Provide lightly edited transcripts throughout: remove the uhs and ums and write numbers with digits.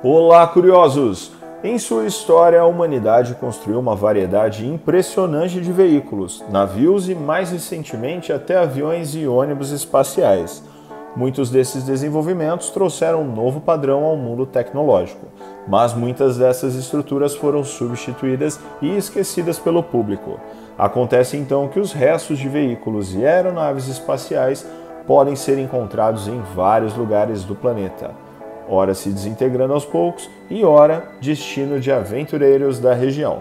Olá, curiosos! Em sua história, a humanidade construiu uma variedade impressionante de veículos, navios e, mais recentemente, até aviões e ônibus espaciais. Muitos desses desenvolvimentos trouxeram um novo padrão ao mundo tecnológico, mas muitas dessas estruturas foram substituídas e esquecidas pelo público. Acontece então que os restos de veículos e aeronaves espaciais podem ser encontrados em vários lugares do planeta, ora se desintegrando aos poucos e ora destino de aventureiros da região.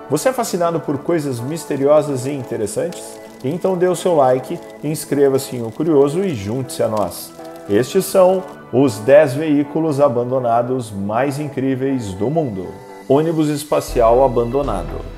Você é fascinado por coisas misteriosas e interessantes? Então dê o seu like, inscreva-se em O Curioso e junte-se a nós. Estes são os 10 veículos abandonados mais incríveis do mundo. Ônibus espacial abandonado.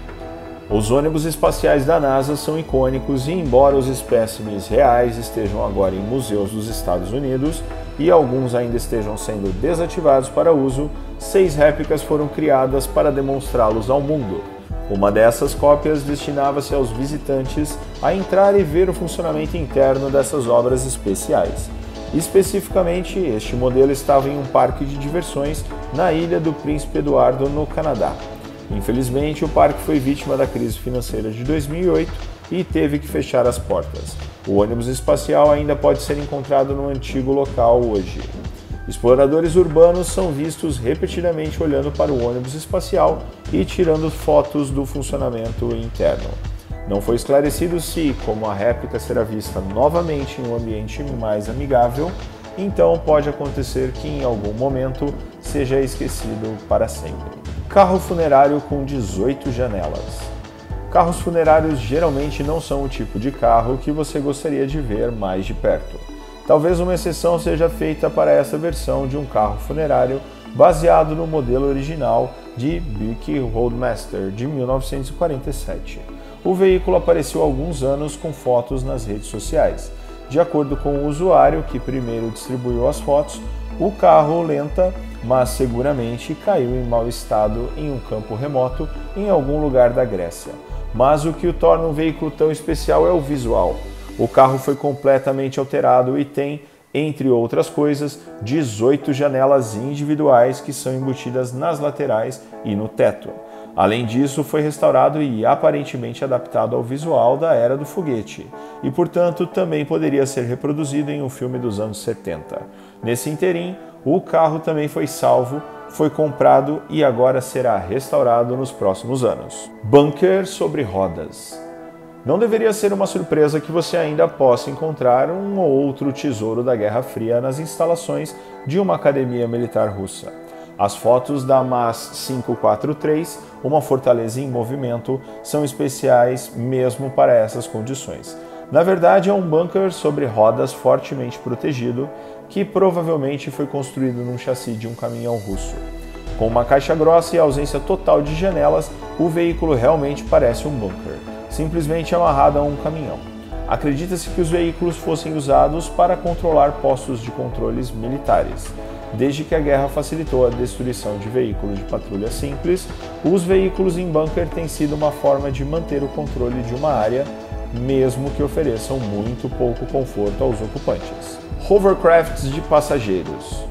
Os ônibus espaciais da NASA são icônicos e, embora os espécimes reais estejam agora em museus dos Estados Unidos e alguns ainda estejam sendo desativados para uso, 6 réplicas foram criadas para demonstrá-los ao mundo. Uma dessas cópias destinava-se aos visitantes a entrar e ver o funcionamento interno dessas obras especiais. Especificamente, este modelo estava em um parque de diversões na Ilha do Príncipe Eduardo, no Canadá. Infelizmente, o parque foi vítima da crise financeira de 2008 e teve que fechar as portas. O ônibus espacial ainda pode ser encontrado no antigo local hoje. Exploradores urbanos são vistos repetidamente olhando para o ônibus espacial e tirando fotos do funcionamento interno. Não foi esclarecido se, como a réplica será vista novamente em um ambiente mais amigável, então pode acontecer que em algum momento seja esquecido para sempre. Carro funerário com 18 janelas. Carros funerários geralmente não são o tipo de carro que você gostaria de ver mais de perto. Talvez uma exceção seja feita para essa versão de um carro funerário baseado no modelo original de Buick Roadmaster de 1947. O veículo apareceu há alguns anos com fotos nas redes sociais. De acordo com o usuário que primeiro distribuiu as fotos, o carro lenta, mas seguramente caiu em mau estado em um campo remoto em algum lugar da Grécia. Mas o que o torna um veículo tão especial é o visual. O carro foi completamente alterado e tem, entre outras coisas, 18 janelas individuais que são embutidas nas laterais e no teto. Além disso, foi restaurado e aparentemente adaptado ao visual da era do foguete, e portanto também poderia ser reproduzido em um filme dos anos 70. Nesse interim, o carro também foi salvo, foi comprado e agora será restaurado nos próximos anos. Bunker sobre rodas. Não deveria ser uma surpresa que você ainda possa encontrar um ou outro tesouro da Guerra Fria nas instalações de uma academia militar russa. As fotos da MAS 543, uma fortaleza em movimento, são especiais mesmo para essas condições. Na verdade, é um bunker sobre rodas fortemente protegido, que provavelmente foi construído num chassi de um caminhão russo. Com uma caixa grossa e ausência total de janelas, o veículo realmente parece um bunker, simplesmente amarrado a um caminhão. Acredita-se que os veículos fossem usados para controlar postos de controles militares. Desde que a guerra facilitou a destruição de veículos de patrulha simples, os veículos em bunker têm sido uma forma de manter o controle de uma área, mesmo que ofereçam muito pouco conforto aos ocupantes. Hovercrafts de passageiros.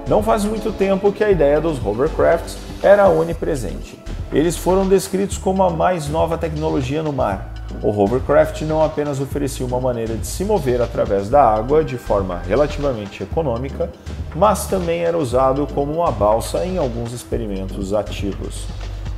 Não faz muito tempo que a ideia dos hovercrafts era onipresente. Eles foram descritos como a mais nova tecnologia no mar. O hovercraft não apenas oferecia uma maneira de se mover através da água de forma relativamente econômica, mas também era usado como uma balsa em alguns experimentos ativos.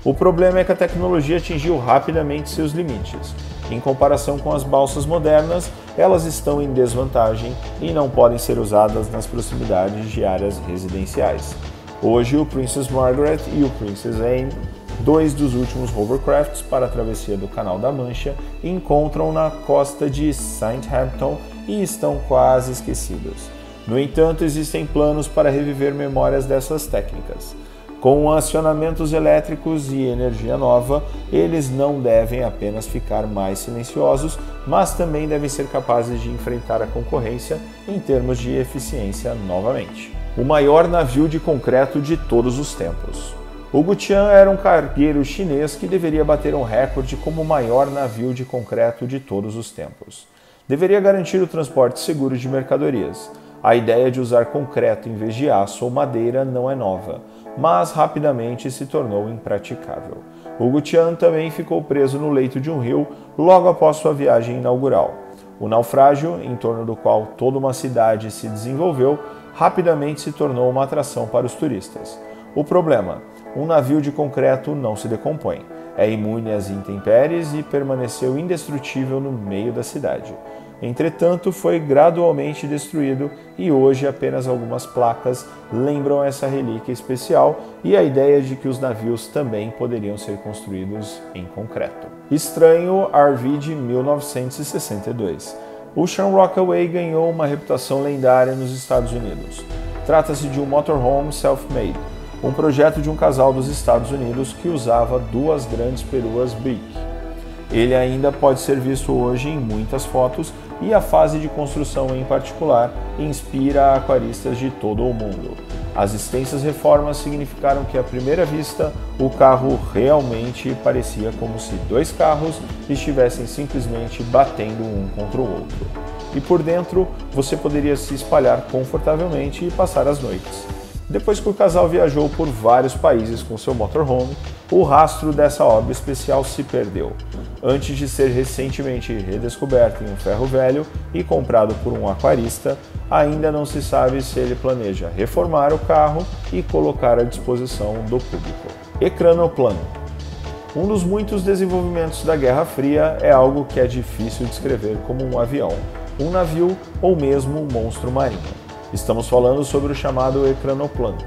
O problema é que a tecnologia atingiu rapidamente seus limites. Em comparação com as balsas modernas, elas estão em desvantagem e não podem ser usadas nas proximidades de áreas residenciais. Hoje, o Princess Margaret e o Princess Anne, dois dos últimos hovercrafts para a travessia do Canal da Mancha, encontram na costa de Southampton e estão quase esquecidos. No entanto, existem planos para reviver memórias dessas técnicas. Com acionamentos elétricos e energia nova, eles não devem apenas ficar mais silenciosos, mas também devem ser capazes de enfrentar a concorrência em termos de eficiência novamente. O maior navio de concreto de todos os tempos. O Gutian era um cargueiro chinês que deveria bater um recorde como o maior navio de concreto de todos os tempos. Deveria garantir o transporte seguro de mercadorias. A ideia de usar concreto em vez de aço ou madeira não é nova, mas rapidamente se tornou impraticável. Hugo Tian também ficou preso no leito de um rio logo após sua viagem inaugural. O naufrágio, em torno do qual toda uma cidade se desenvolveu, rapidamente se tornou uma atração para os turistas. O problema: um navio de concreto não se decompõe, é imune às intempéries e permaneceu indestrutível no meio da cidade. Entretanto, foi gradualmente destruído e hoje apenas algumas placas lembram essa relíquia especial e a ideia de que os navios também poderiam ser construídos em concreto. Estranho RV de 1962. O Ocean Rockaway ganhou uma reputação lendária nos Estados Unidos. Trata-se de um motorhome self-made, um projeto de um casal dos Estados Unidos que usava duas grandes peruas Brick. Ele ainda pode ser visto hoje em muitas fotos e a fase de construção em particular inspira aquaristas de todo o mundo. As extensas reformas significaram que à primeira vista o carro realmente parecia como se dois carros estivessem simplesmente batendo um contra o outro. E por dentro você poderia se espalhar confortavelmente e passar as noites. Depois que o casal viajou por vários países com seu motorhome, o rastro dessa obra especial se perdeu, antes de ser recentemente redescoberto em um ferro velho e comprado por um aquarista. Ainda não se sabe se ele planeja reformar o carro e colocar à disposição do público. Ecranoplano. Um dos muitos desenvolvimentos da Guerra Fria é algo que é difícil descrever como um avião, um navio ou mesmo um monstro marinho. Estamos falando sobre o chamado ecranoplano.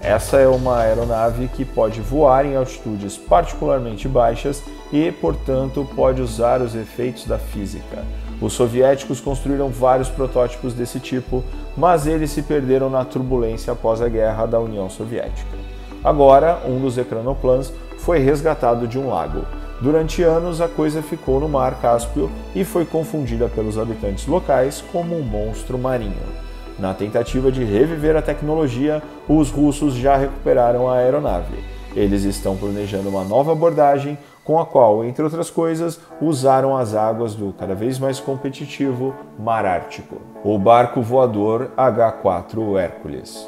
Essa é uma aeronave que pode voar em altitudes particularmente baixas e, portanto, pode usar os efeitos da física. Os soviéticos construíram vários protótipos desse tipo, mas eles se perderam na turbulência após a guerra da União Soviética. Agora, um dos ecranoplanos foi resgatado de um lago. Durante anos, a coisa ficou no Mar Cáspio e foi confundida pelos habitantes locais como um monstro marinho. Na tentativa de reviver a tecnologia, os russos já recuperaram a aeronave. Eles estão planejando uma nova abordagem com a qual, entre outras coisas, usaram as águas do cada vez mais competitivo Mar Ártico. O barco voador H-4 Hércules.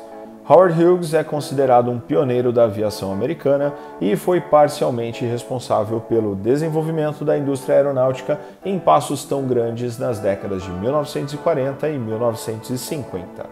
Howard Hughes é considerado um pioneiro da aviação americana e foi parcialmente responsável pelo desenvolvimento da indústria aeronáutica em passos tão grandes nas décadas de 1940 e 1950.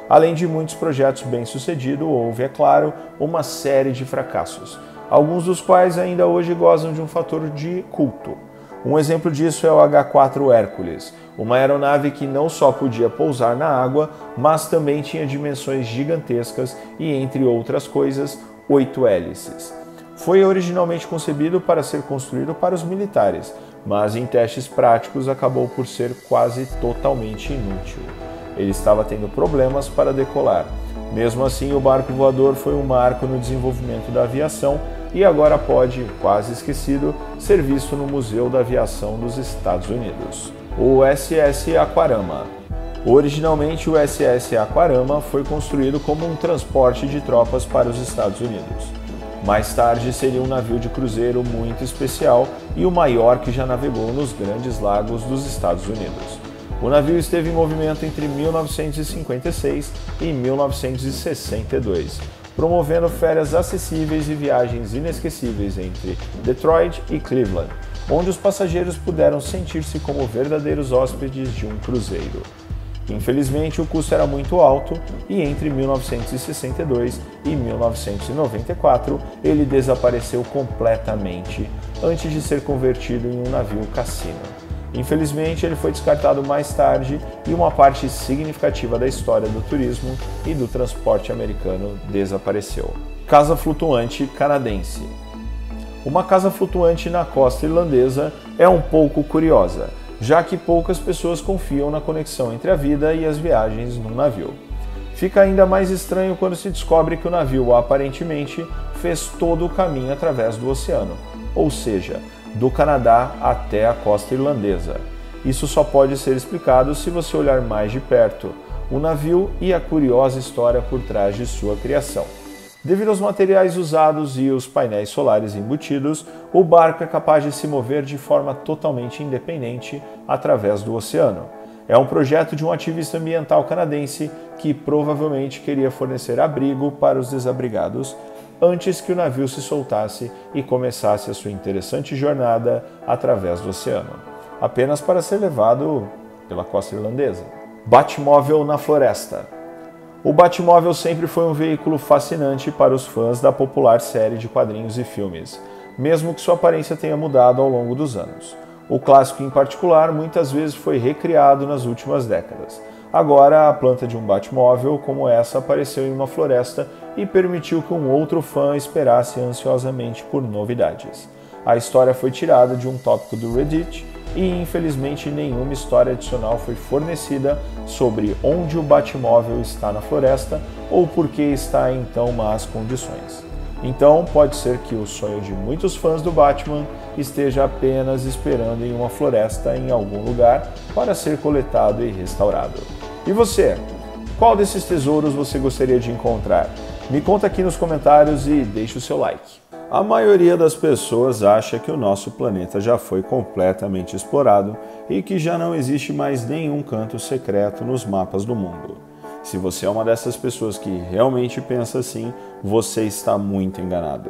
Além de muitos projetos bem-sucedidos, houve, é claro, uma série de fracassos, alguns dos quais ainda hoje gozam de um fator de culto. Um exemplo disso é o H-4 Hércules, uma aeronave que não só podia pousar na água, mas também tinha dimensões gigantescas e, entre outras coisas, 8 hélices. Foi originalmente concebido para ser construído para os militares, mas em testes práticos acabou por ser quase totalmente inútil. Ele estava tendo problemas para decolar. Mesmo assim, o barco voador foi um marco no desenvolvimento da aviação e agora pode, quase esquecido, ser visto no Museu da Aviação dos Estados Unidos. O SS Aquarama. Originalmente, o SS Aquarama foi construído como um transporte de tropas para os Estados Unidos. Mais tarde, seria um navio de cruzeiro muito especial e o maior que já navegou nos grandes lagos dos Estados Unidos. O navio esteve em movimento entre 1956 e 1962, promovendo férias acessíveis e viagens inesquecíveis entre Detroit e Cleveland, onde os passageiros puderam sentir-se como verdadeiros hóspedes de um cruzeiro. Infelizmente, o custo era muito alto e entre 1962 e 1994 ele desapareceu completamente antes de ser convertido em um navio cassino. Infelizmente, ele foi descartado mais tarde e uma parte significativa da história do turismo e do transporte americano desapareceu. Casa flutuante canadense. Uma casa flutuante na costa irlandesa é um pouco curiosa, já que poucas pessoas confiam na conexão entre a vida e as viagens num navio. Fica ainda mais estranho quando se descobre que o navio aparentemente fez todo o caminho através do oceano, ou seja, do Canadá até a costa irlandesa. Isso só pode ser explicado se você olhar mais de perto o navio e a curiosa história por trás de sua criação. Devido aos materiais usados e os painéis solares embutidos, o barco é capaz de se mover de forma totalmente independente através do oceano. É um projeto de um ativista ambiental canadense que provavelmente queria fornecer abrigo para os desabrigados antes que o navio se soltasse e começasse a sua interessante jornada através do oceano, apenas para ser levado pela costa irlandesa. Batmóvel na floresta. O Batmóvel sempre foi um veículo fascinante para os fãs da popular série de quadrinhos e filmes, mesmo que sua aparência tenha mudado ao longo dos anos. O clássico em particular muitas vezes foi recriado nas últimas décadas. Agora, a planta de um Batmóvel como essa apareceu em uma floresta e permitiu que um outro fã esperasse ansiosamente por novidades. A história foi tirada de um tópico do Reddit e, infelizmente, nenhuma história adicional foi fornecida sobre onde o Batmóvel está na floresta ou por que está em tão más condições. Então, pode ser que o sonho de muitos fãs do Batman esteja apenas esperando em uma floresta em algum lugar para ser coletado e restaurado. E você? Qual desses tesouros você gostaria de encontrar? Me conta aqui nos comentários e deixe o seu like. A maioria das pessoas acha que o nosso planeta já foi completamente explorado e que já não existe mais nenhum canto secreto nos mapas do mundo. Se você é uma dessas pessoas que realmente pensa assim, você está muito enganado.